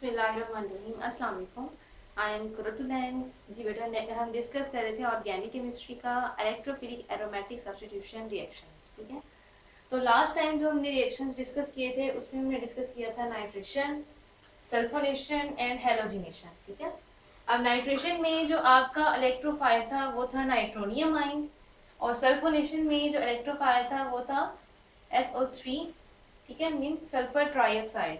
बिस्मिल्लाहिर्रहमानिर्रहीम। अस्सलाम वालेकुम। I am Qurratulain. जी बेटा, हम डिस्कस कर रहे थे ऑर्गेनिक केमिस्ट्री का इलेक्ट्रोफिलिक एरोमेटिक सब्स्टिट्यूशन रिएक्शंस। ठीक है, तो लास्ट टाइम जो हमने रिएक्शंस डिस्कस किए थे उसमें हमने डिस्कस किया था नाइट्रेशन, सल्फोनेशन एंड हेलोजिनेशन। ठीक है, अब नाइट्रेशन में जो आपका इलेक्ट्रोफाइल था वो था नाइट्रोनियम आइन, और सल्फोनेशन में जो इलेक्ट्रोफाइल था वो था SO3। ठीक है, मीन सल्फर ट्राइऑक्साइड।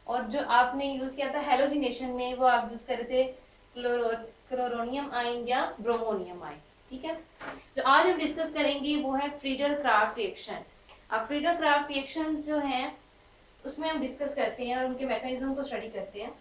और जो आपने यूज किया था हेलोजिनेशन में वो आप यूज कर रहे थे क्लोरोनियम आइन या ब्रोमोनियम आइन। ठीक है, जो आज हम डिस्कस करेंगे वो है फ्रीडल क्राफ्ट रिएक्शन। अब फ्रीडल क्राफ्ट रिएक्शन जो है उसमें हम डिस्कस करते हैं और उनके मैकेनिज्म को स्टडी करते हैं।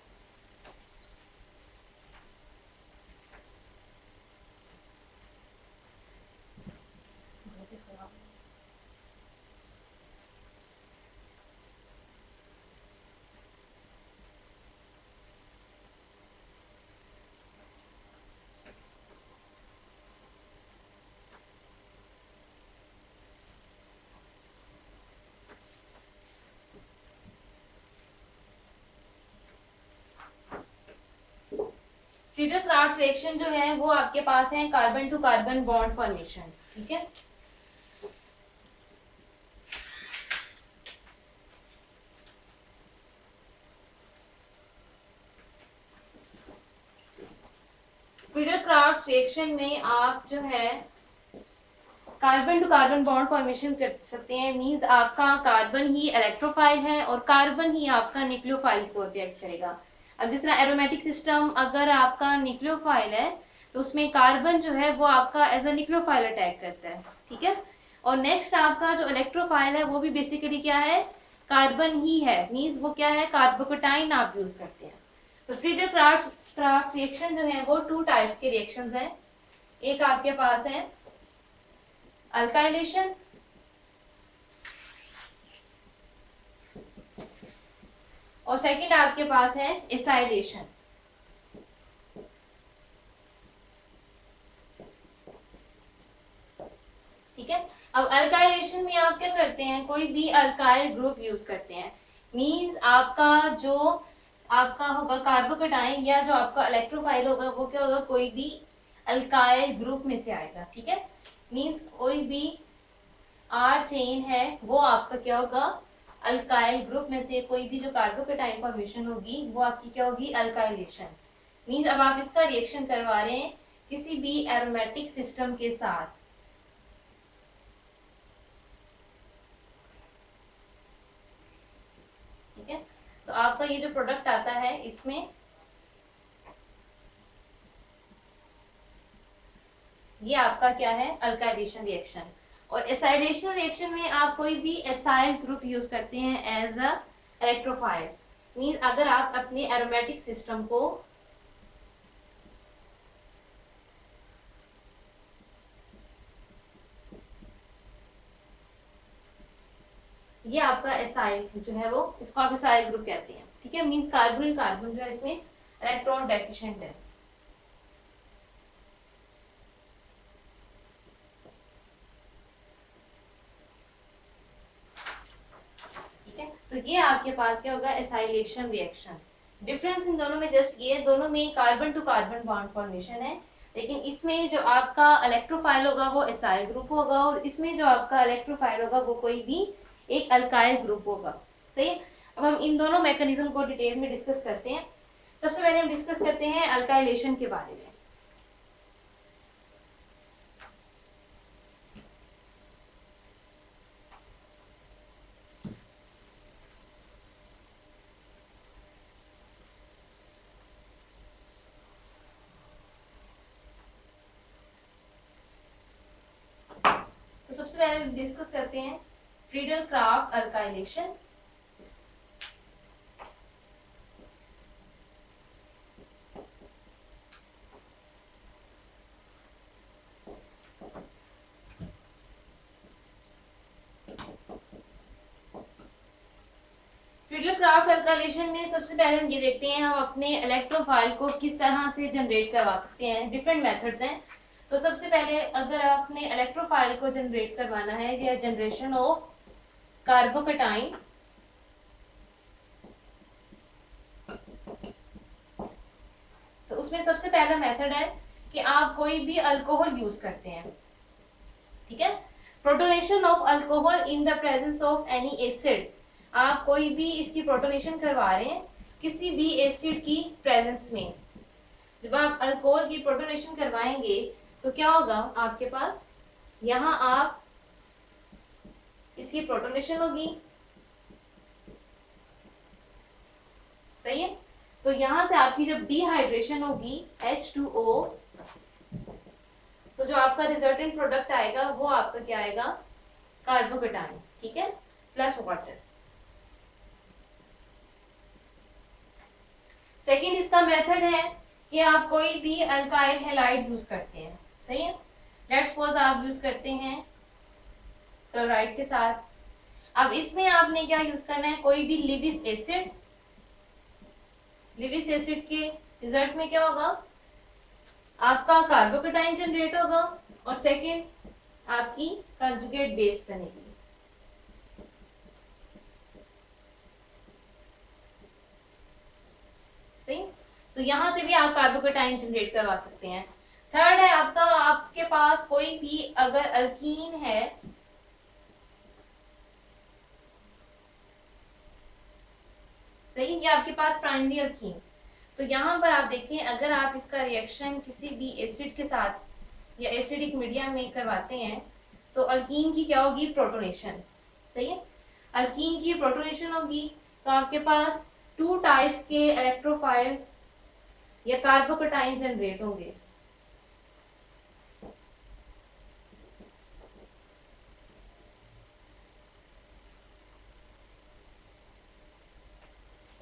फ्रीडल क्राफ्ट रिएक्शन जो है वो आपके पास है carbon to carbon bond formation. ठीक है, फ्रीडल क्राफ्ट रिएक्शन में आप जो है carbon to carbon bond formation कर सकते हैं। मींस आपका कार्बन ही इलेक्ट्रोफाइल है और कार्बन ही आपका न्यूक्लियोफाइल को रिएक्ट करेगा। अब जिस तरह एरोमेटिक सिस्टम अगर आपका न्यूक्लियोफाइल है तो उसमें कार्बन जो है वो आपका एज अ न्यूक्लियोफाइल अटैक करता है। ठीक है, और नेक्स्ट आपका जो इलेक्ट्रोफाइल है वो भी बेसिकली क्या है, कार्बन ही है। मींस वो क्या है, कार्बोकेटाइन आप यूज करते हैं। तो फ्रीडल क्राफ्ट रिएक्शन जो है वो टू टाइप्स के रिएक्शंस हैं। एक आपके पास है अल्काइलेशन और सेकंड आपके पास है एसाइलेशन। ठीक है, अब अल्काइलेशन में आप क्या करते हैं, कोई भी अल्काइल ग्रुप यूज करते हैं। मींस आपका जो आपका होगा कार्बोकेटाइन या जो आपका इलेक्ट्रोफाइल होगा वो क्या होगा, कोई भी अल्काइल ग्रुप में से आएगा। ठीक है, मींस कोई भी आर चेन है वो आपका क्या होगा, अल्काइल ग्रुप में से कोई भी जो कार्बोकेटाइन फॉर्मेशन होगी वो आपकी क्या होगी, अल्काइलेशन। मींस अब आप इसका रिएक्शन करवा रहे हैं किसी भी एरोमेटिक सिस्टम के साथ। ठीक है, तो आपका ये जो प्रोडक्ट आता है इसमें ये आपका क्या है, अल्काइलेशन रिएक्शन। और एसाइलेशन रिएक्शन में आप कोई भी एसाइल ग्रुप यूज करते हैं एज अ इलेक्ट्रोफाइल। मींस अगर आप अपने एरोमेटिक सिस्टम को ये आपका एसाइल जो है वो इसको आप एसाइल ग्रुप कहते हैं। ठीक है, मींस कार्बन कार्बन जो है इसमें इलेक्ट्रॉन डेफिशिएंट है। ठीक है, तो ये आपके पास क्या होगा, एसाइलेशन रिएक्शन। डिफरेंस इन दोनों में जस्ट ये, दोनों में carbon to carbon bond formation है, लेकिन इसमें जो आपका इलेक्ट्रोफाइल होगा वो एसाइल ग्रुप होगा और इसमें जो आपका इलेक्ट्रोफाइल होगा वो कोई भी एक अल्काइल ग्रुप होगा। सही, अब हम इन दोनों मैकेनिज्म को डिटेल में डिस्कस करते हैं। सबसे पहले हम डिस्कस करते हैं अल्काइलेशन के बारे में। तो सबसे पहले डिस्कस करते हैं Friedel Crafts alkylation. Friedel Crafts alkylation में सबसे पहले हम ये देखते हैं हम अपने इलेक्ट्रोफाइल को किस तरह से जनरेट करवा सकते हैं। डिफरेंट मेथड्स हैं। तो सबसे पहले अगर आपने इलेक्ट्रोफाइल को जनरेट करवाना है या जनरेशन ऑफ कार्बोकेटाइन, उसमें सबसे पहला मेथड है कि आप कोई भी अल्कोहल यूज करते हैं, ठीक है। Protonation of alcohol in the presence of any acid, आप कोई भी इसकी प्रोटोनेशन करवा रहे हैं किसी भी एसिड की प्रेजेंस में। जब आप अल्कोहल की प्रोटोनेशन करवाएंगे तो क्या होगा, आपके पास यहाँ आप इसकी प्रोटोनेशन होगी, सही है। तो यहां से आपकी जब डिहाइड्रेशन होगी H2O, तो जो आपका रिजल्टेंट प्रोडक्ट आएगा वो आपका क्या आएगा, कार्बोकेटाइन, ठीक है, प्लस वाटर। सेकेंड इसका मेथड है कि आप कोई भी अल्काइल हैलाइड यूज करते हैं, सही है। लेट्स सपोज आप यूज करते हैं क्लोराइड के साथ। अब इसमें आपने क्या यूज करना है, कोई भी लिविस एसिड। लिविस एसिड के रिजल्ट में क्या होगा, आपका कार्बोकेटाइन जनरेट होगा और सेकेंड आपकी कंजुगेट बेस बनेगी। सही, तो यहां से भी आप कार्बोकेटाइन जनरेट करवा सकते हैं। थर्ड है आपका, आपके पास कोई भी अगर अल्कीन है, सही, ये आपके पास प्राइमरी अल्कीन, तो यहाँ पर आप देखें अगर आप इसका रिएक्शन किसी भी एसिड के साथ या एसिडिक मीडियम में करवाते हैं तो अल्कीन की क्या होगी, प्रोटोनेशन, सही है। अल्कीन की प्रोटोनेशन होगी तो आपके पास 2 टाइप्स के इलेक्ट्रोफाइल या कार्बोकेटाइन जनरेट होंगे।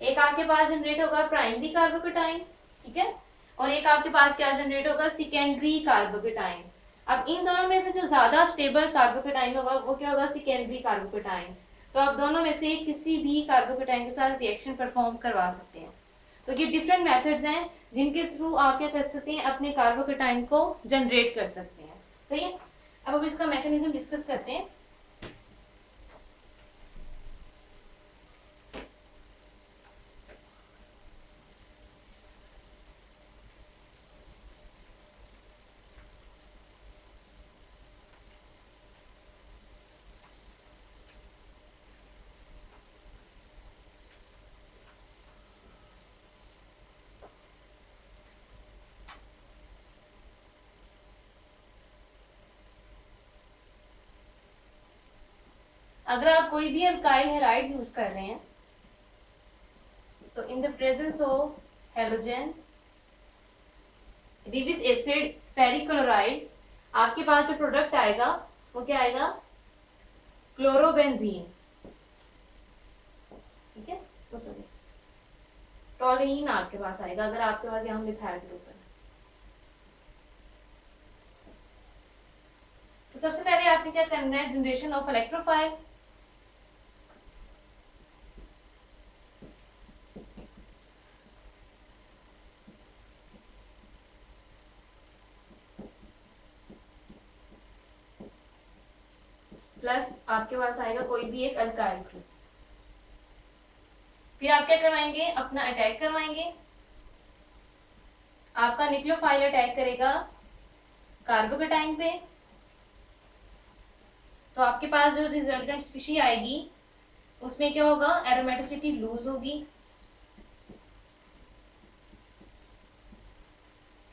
एक आपके पास जनरेट होगा प्राइमरी कार्बोकेटाइन, ठीक है, और एक आपके पास क्या जनरेट होगा, सेकेंडरी कार्बोकेटाइन। अब इन दोनों में से जो ज्यादा स्टेबल कार्बोकेटाइन होगा वो क्या होगा, सेकेंडरी कार्बोकेटाइन। तो आप दोनों में से किसी भी कार्बोकेटाइन के साथ रिएक्शन परफॉर्म करवा सकते हैं। तो ये डिफरेंट मेथड्स हैं जिनके थ्रू आप क्या कर सकते हैं, अपने कार्बोकेटाइन को जनरेट कर सकते हैं, सही है। अब हम इसका मैकेनिज्म डिस्कस करते हैं। अगर आप कोई भी अल्काइल हैलाइड यूज कर रहे हैं तो in the presence of halogen, Lewis acid, ferric chloride, आपके पास जो प्रोडक्ट आएगा वो क्या आएगा, क्लोरोबेंजीन, ठीक है, तो सॉरी टोलुइन आपके पास आएगा अगर आपके पास यहाँ मिथाइल ग्रुप है। तो सबसे पहले आपने क्या करना है, जनरेशन ऑफ इलेक्ट्रोफाइल। प्लस आपके पास आएगा कोई भी एक अल्काइल ग्रुप। फिर आप क्या करवाएंगे, अपना अटैक करवाएंगे। आपका न्यूक्लियोफाइल अटैक करेगा कार्बोकेटाइन पे, तो आपके पास जो रिजल्टेंट स्पीशी आएगी उसमें क्या होगा, एरोमेटिसिटी लूज होगी।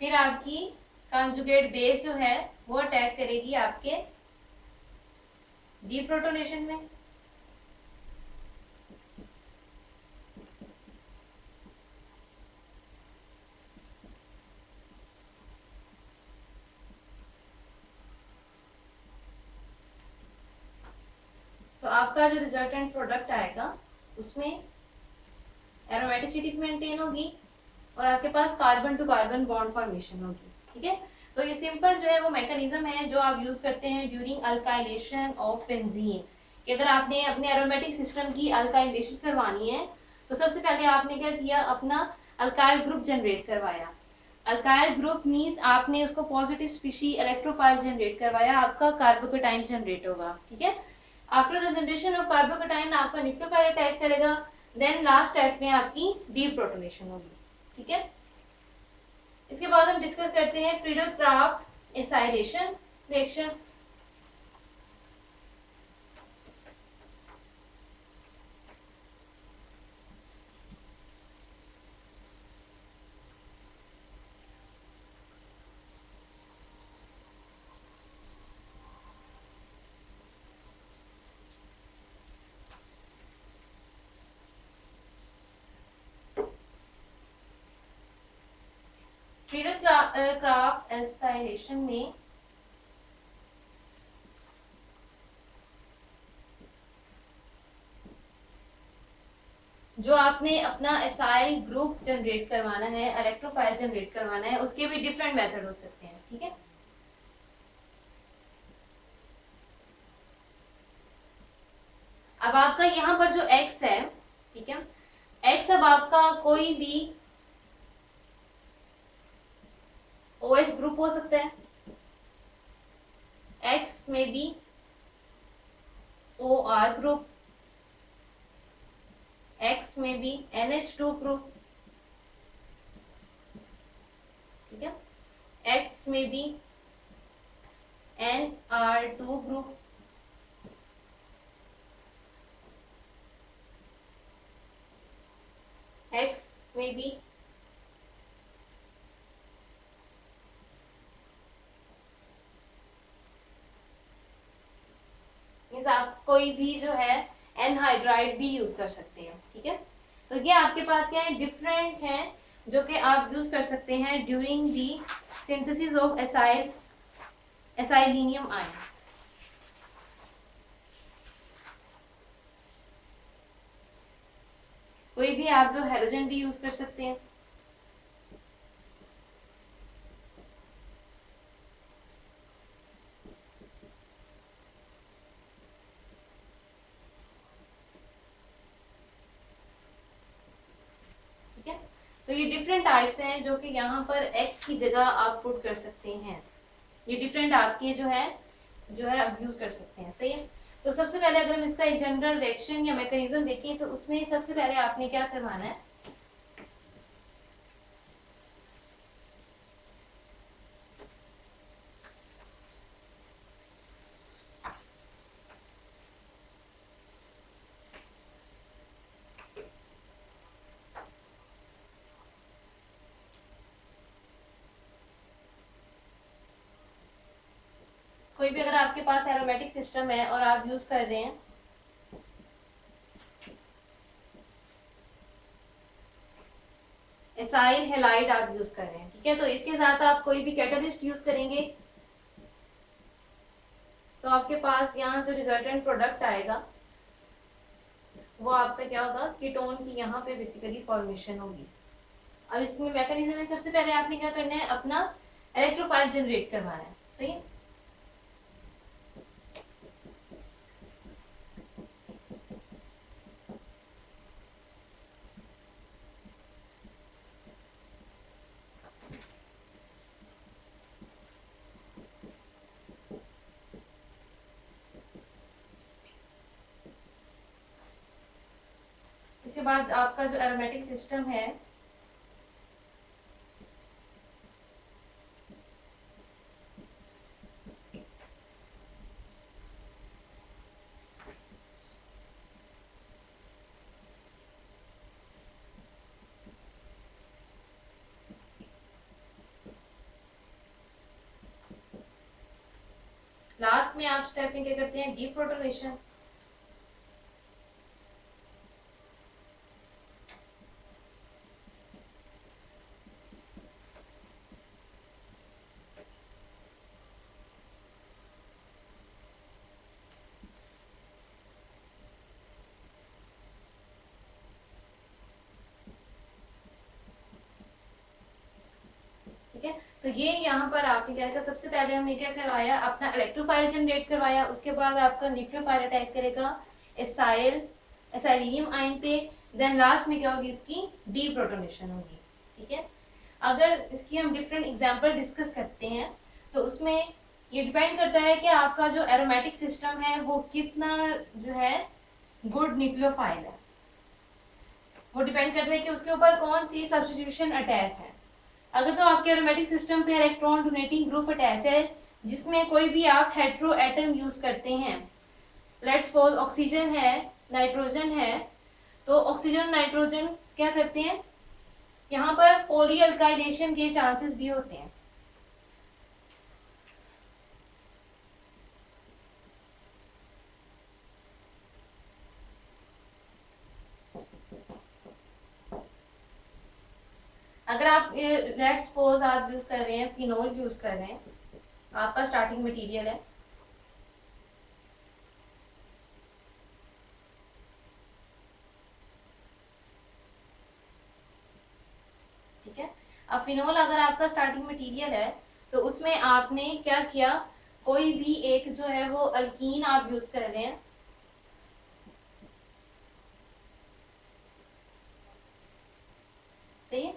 फिर आपकी कंजुगेट बेस जो है वो अटैक करेगी आपके डीप्रोटोनेशन में। तो आपका जो रिजल्टेंट प्रोडक्ट आएगा उसमें एरोमेटिसिटी मेंटेन होगी और आपके पास carbon to carbon bond formation होगी, ठीक है। तो ये सिंपल जो है वो मैकेनिज्म है जो आप यूज करते हैं ड्यूरिंग अल्काइलेशन ऑफ बेंजीन। कि अगर आपने अपने एरोमेटिक सिस्टम की अल्काइलेशन करवानी है तो सबसे पहले आपने क्या किया, अपना अल्काइल ग्रुप जनरेट करवाया। अल्काइल ग्रुप मीन्स आपने उसको पॉजिटिव स्पीशी इलेक्ट्रोफाइल जनरेट करवाया, आपका कार्बोकेटाइन जनरेट होगा, ठीक है। After the generation of carbocation आपका न्यूक्लियोफाइल अटैक करेगा, देन लास्ट स्टेप में आपकी डीप्रोटोनेशन होगी, ठीक है। इसके बाद हम डिस्कस करते हैं Friedel-Crafts acylation reaction. Friedel-Crafts acylation में जो आपने अपना एसाइल ग्रुप जनरेट करवाना है, इलेक्ट्रोफाइल जनरेट करवाना है, उसके भी डिफरेंट मेथड हो सकते हैं। ठीक है, अब आपका यहाँ पर जो X है, ठीक है, X अब आपका कोई भी OH ग्रुप हो सकता है, X में भी OR ग्रुप, X में भी NH2 ग्रुप, ठीक है, X में भी NR2 ग्रुप, X में भी आप कोई भी जो है एनहाइड्राइड भी यूज कर सकते हैं। ठीक है, तो ये आपके पास क्या है, डिफरेंट है जो कि आप यूज कर सकते हैं during the synthesis of acylium ion. कोई भी आप जो हेलोजन भी यूज कर सकते हैं। ठीक है, तो ये डिफरेंट टाइप्स हैं जो कि यहाँ पर एक्स की जगह आप पुट कर सकते हैं। ये डिफरेंट आपके जो है आप यूज कर सकते हैं। सही है, तो सबसे पहले अगर हम इसका एक जनरल रिएक्शन या मैकेनिज्म देखें तो उसमें सबसे पहले आपने क्या करवाना है, कोई भी अगर आपके पास एरोमेटिक सिस्टम है और आप यूज कर रहे हैं एसाइल हैलाइड आप यूज कर रहे हैं, ठीक है, तो इसके साथ आप कोई भी कैटलिस्ट यूज करेंगे तो आपके पास यहाँ जो रिजल्टेंट प्रोडक्ट आएगा वो आपका क्या होगा, कीटोन की यहाँ पे बेसिकली फॉर्मेशन होगी। अब इसमें मैकेनिज्म में सबसे पहले आपने क्या करना है, अपना इलेक्ट्रोफाइल जनरेट करवाना है। सही है, इसके बाद आपका जो एरोमेटिक सिस्टम है लास्ट में आप स्टेप में क्या करते हैं, डीप्रोटोनेशन। ठीक है, तो ये यहाँ पर आपने क्या किया, सबसे पहले हमने क्या करवाया, अपना इलेक्ट्रोफाइल जनरेट करवाया, उसके बाद आपका न्यूक्लियोफाइल अटैक करेगा एसाइलिनियम आयन पे, देन लास्ट में क्या होगी, इसकी डीप्रोटोनेशन होगी। ठीक है, अगर इसकी हम डिफरेंट एग्जांपल डिस्कस करते हैं तो उसमें ये डिपेंड करता है कि आपका जो एरोमेटिक सिस्टम है वो कितना जो है गुड न्यूक्लियोफाइल है, वो डिपेंड करता है कि उसके ऊपर कौन सी सब्स्टिट्यूशन अटैच है। अगर तो आपके एरोमेटिक सिस्टम पे इलेक्ट्रॉन डोनेटिंग ग्रुप अटैच है जिसमें कोई भी आप हेटेरो एटम यूज करते हैं, लेट्स सपोज ऑक्सीजन है, नाइट्रोजन है, तो ऑक्सीजन नाइट्रोजन क्या करते हैं, यहाँ पर पॉली अल्काइलेशन के चांसेस भी होते हैं। अगर आप लेट्स सपोज आप यूज कर रहे हैं फिनोल यूज कर रहे हैं, आपका स्टार्टिंग मटेरियल है, ठीक है। अब फिनोल अगर आपका स्टार्टिंग मटेरियल है तो उसमें आपने क्या किया, कोई भी एक जो है वो अल्कीन आप यूज कर रहे हैं, सही है।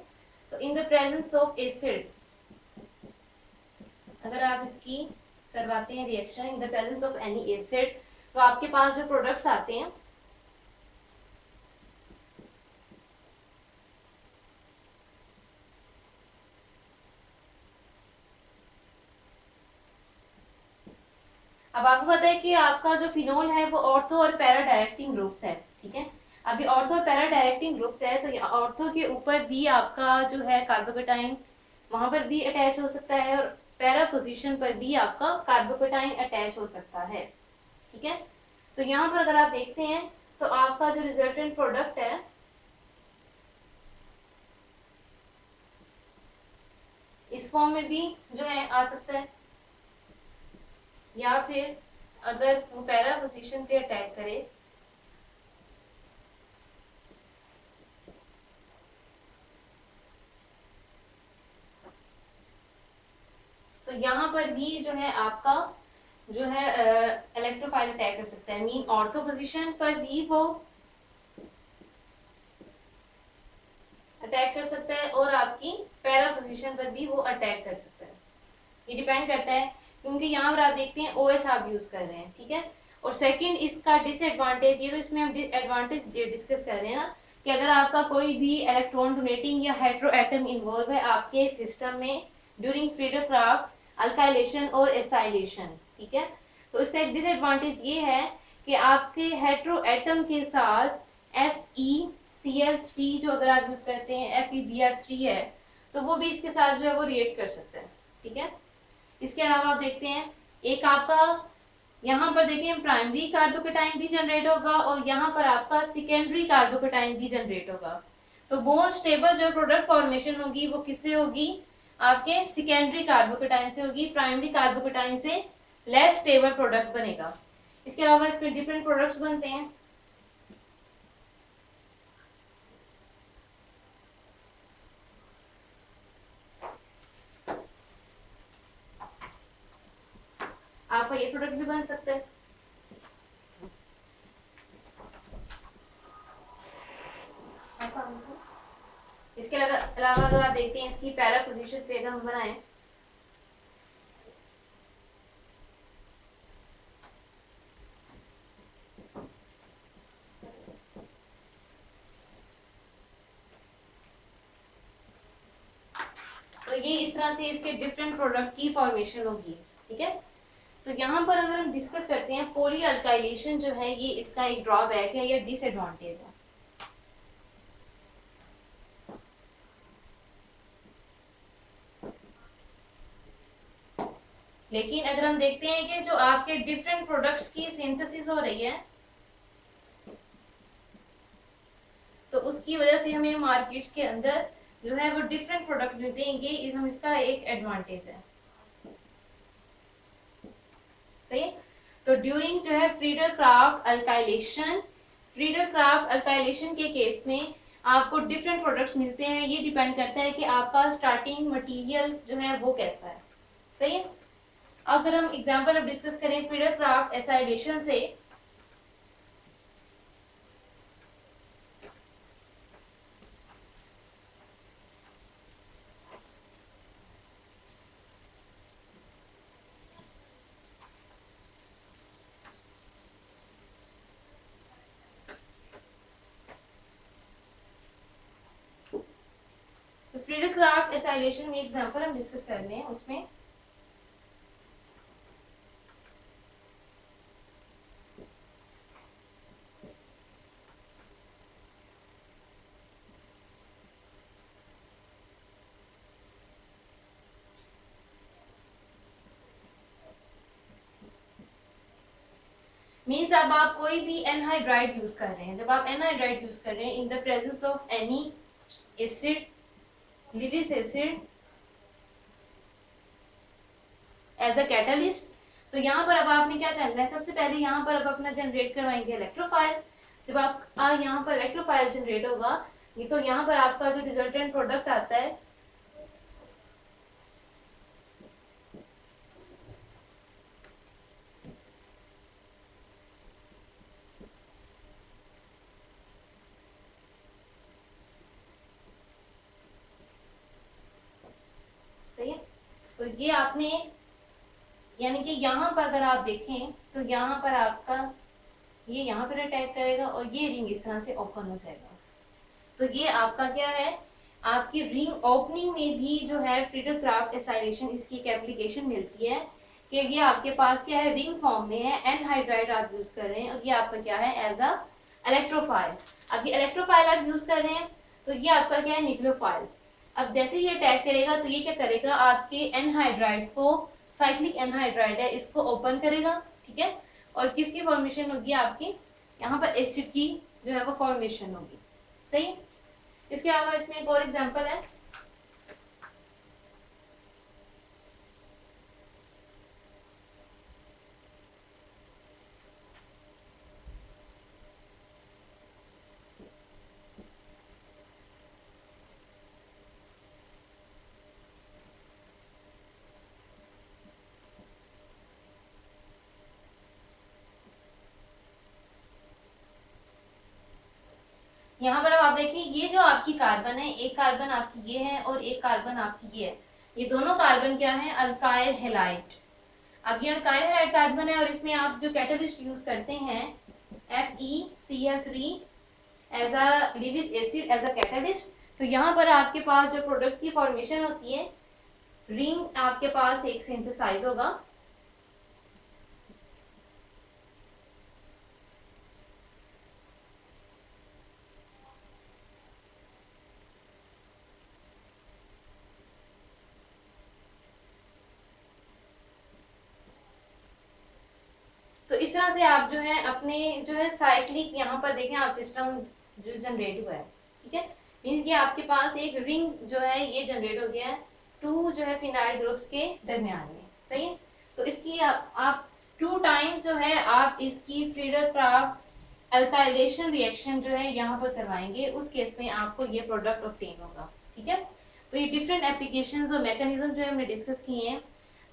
तो in the presence of acid अगर आप इसकी करवाते हैं reaction in the presence of any acid, तो आपके पास जो प्रोडक्ट्स आते हैं अब आपको पता है कि आपका जो फिनोल है वो ऑर्थो और पैरा डायरेक्टिंग ग्रुप्स है, ठीक है। अभी ऑर्थो और पैरा डायरेक्टिंग ग्रुप्स है तो ऑर्थो के ऊपर भी आपका जो है कार्बोकेटाइन वहां पर भी अटैच हो सकता है और पैरा पोजीशन पर भी आपका कार्बोकेटाइन अटैच हो सकता है, ठीक है। तो यहाँ पर अगर आप देखते हैं तो आपका जो रिजल्टेंट प्रोडक्ट है इस फॉर्म में भी जो है आ सकता है, या फिर अगर वो पैरा पोजीशन पे अटैक करे तो यहाँ पर भी जो है आपका जो है इलेक्ट्रोफाइल अटैक कर सकता है, मीन ऑर्थो पोजीशन पर भी वो अटैक कर सकता है और आपकी पैरा पोजीशन पर भी वो अटैक कर सकता है। ये डिपेंड करता है क्योंकि यहाँ पर आप देखते हैं OH आप यूज कर रहे हैं, ठीक है। और सेकंड इसका डिसएडवांटेज, ये तो इसमें हम डिसएडवांटेज डिस्कस कर रहे हैं ना, कि अगर आपका कोई भी इलेक्ट्रॉन डोनेटिंग या हेटेरो एटम इन्वॉल्व है आपके सिस्टम में ड्यूरिंग फ्रीडर क्राफ्ट अल्काइलेशन और एसाइलेशन, ठीक है। तो इसका एक डिसएडवांटेज ये है कि आपके हेटेरो एटम के साथ FeCl3 जो अगर आप यूज करते हैं FeBr3 है तो वो भी इसके साथ जो है वो रिएक्ट कर सकता है, ठीक है। इसके अलावा आप देखते हैं एक आपका यहाँ पर देखें प्राइमरी कार्बोकेटाइन भी जनरेट होगा और यहाँ पर आपका सेकेंडरी कार्बोकेटाइन भी जनरेट होगा। तो मोर स्टेबल जो प्रोडक्ट फॉर्मेशन होगी वो किससे होगी, आपके सेकेंडरी कार्बोकेटाइन से होगी, प्राइमरी कार्बोकेटाइन से लेस स्टेबल प्रोडक्ट बनेगा। इसके अलावा इसमें डिफरेंट प्रोडक्ट्स बनते हैं, आपका ये प्रोडक्ट भी बन सकता है। इसके अलावा अगर आप देखते हैं इसकी पैरा पोजीशन पे अगर हम बनाएं तो ये इस तरह से इसके डिफरेंट प्रोडक्ट की फॉर्मेशन होगी, ठीक है। तो यहाँ पर अगर हम डिस्कस करते हैं पॉली अल्काइलेशन जो है ये इसका एक ड्रॉबैक है या डिसएडवांटेज है। लेकिन अगर हम देखते हैं कि जो आपके डिफरेंट प्रोडक्ट्स की सिंथेसिस हो रही है तो उसकी वजह से हमें मार्केट्स के अंदर जो है वो डिफरेंट प्रोडक्ट मिलते हैं, ये हम इसका एक एडवांटेज है, सही। तो ड्यूरिंग जो है फ्रीडर क्राफ्ट अल्काइलेशन के केस में आपको डिफरेंट प्रोडक्ट्स मिलते हैं, ये डिपेंड करता है कि आपका स्टार्टिंग मटेरियल जो है वो कैसा है, सही है। अगर हम एग्जांपल अब डिस्कस करें फ्रीडर क्राफ्ट एसाइलेशन से, फ्रीडर क्राफ्ट एसाइलेशन में एग्जांपल हम डिस्कस कर रहे हैं, उसमें मीन्स अब आप कोई भी एनहाइड्राइड यूज कर रहे हैं, जब आप एनहाइड्राइड यूज कर रहे हैं in the presence of any acid, Lewis acid as a catalyst, तो यहाँ पर अब आपने क्या करना है, सबसे पहले यहाँ पर अब अपना जनरेट करवाएंगे इलेक्ट्रोफाइल। जब आप यहाँ पर इलेक्ट्रोफाइल जनरेट होगा, ये तो यहाँ पर आपका जो रिजल्टेंट प्रोडक्ट आता है सही है। तो ये आपने यानी कि यहाँ पर अगर आप देखें तो यहाँ पर आपका ये यहाँ पर अटैक करेगा और ये रिंग इस तरह से ओपन हो जाएगा। तो ये आपका क्या है, आपकी रिंग ओपनिंग में भी जो है फ्रीडल क्राफ्ट एसाइलेशन इसकी एक एप्लीकेशन मिलती है कि ये आपके पास क्या है, रिंग फॉर्म में है, एनहाइड्राइड आप यूज कर रहे हैं और ये आपका क्या है, एज अ इलेक्ट्रोफाइल। अब ये इलेक्ट्रोफाइल आप यूज कर रहे हैं तो ये आपका क्या है, न्यूक्लियोफाइल। अब जैसे ये अटैक करेगा तो ये क्या करेगा, आपके एनहाइड्राइड को, साइक्लिक एनहाइड्राइड है, इसको ओपन करेगा, ठीक है। और किसकी फॉर्मेशन होगी, आपकी यहाँ पर एसिड की जो है वो फॉर्मेशन होगी, सही। इसके अलावा इसमें एक और एग्जांपल है, यहाँ पर अब आप देखिए ये जो आपकी कार्बन है, एक कार्बन आपकी ये है और एक कार्बन आपकी ये है, ये दोनों कार्बन क्या है, अल्काइल हैलाइड। अब ये अल्काइल हैलाइड कार्बन है और इसमें आप जो कैटलिस्ट यूज करते हैं FeCl3 as a Lewis acid as a catalyst, तो यहाँ पर आपके पास जो प्रोडक्ट की फॉर्मेशन होती है, रिंग आपके पास एक सिंथेसाइज होगा, तो इस तरह से आप जो है अपने जो है साइक्लिक, यहाँ पर देखें आप सिस्टम जो जनरेट हुआ है, ठीक है, मीन्स ये आपके पास एक रिंग जो है ये जनरेट हो गया है टू जो है फिनाइल ग्रुप्स के दरमियान में, सही है। तो इसकी आप 2 टाइम्स जो है आप इसकी फ्रीडल क्राफ्ट अल्काइलेशन रिएक्शन जो है यहाँ पर करवाएंगे, उस केस में आपको ये प्रोडक्ट ऑब्टेन होगा, ठीक है। तो ये डिफरेंट एप्लीकेशंस और मैकेनिज्म जो है हमने डिस्कस किए हैं,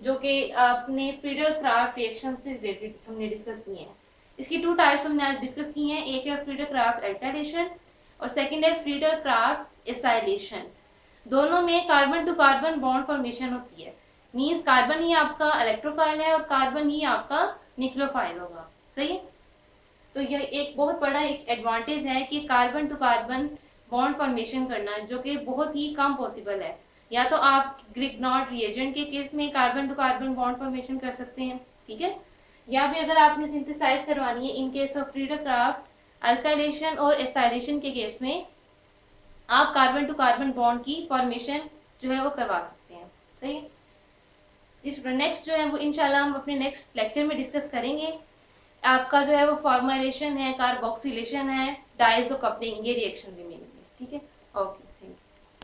जो कि अपने फ्रीडल क्राफ्ट रिएक्शन से रिलेटेड हमने डिस्कस किए हैं। इसकी 2 टाइप्स हमने आज डिस्कस की हैं, एक है फ्रीडल क्राफ्ट अल्काइलेशन और सेकंड है फ्रीडल क्राफ्ट एसाइलेशन। दोनों में carbon to carbon bond formation होती है, मींस कार्बन ही आपका इलेक्ट्रोफाइल है और कार्बन ही आपका न्यूक्लियोफाइल होगा, सही है। तो यह एक बहुत बड़ा एक एडवांटेज है कि carbon to carbon bond formation करना, जो कि बहुत ही कम पॉसिबल है। या तो आप ग्रिग्नॉट रिएजेंट के केस में carbon to carbon bond formation कर सकते हैं, ठीक है, या फिर अगर आपने सिंथेसाइज करवानी है in case of Friedel Crafts alkylation और एसाइलेशन के केस में आप कार्बन टू कार्बन बॉन्ड की फॉर्मेशन जो है वो करवा सकते हैं, सही। इस नेक्स्ट जो है वो इंशाल्लाह हम अपने नेक्स्ट लेक्चर में डिस्कस करेंगे। आपका जो है वो फॉर्मुलेशन है, कार्बोक्सिलेशन है, डाइसो कपलिंग, ये रिएक्शन भी मिलेंगे, ठीक है। ओके।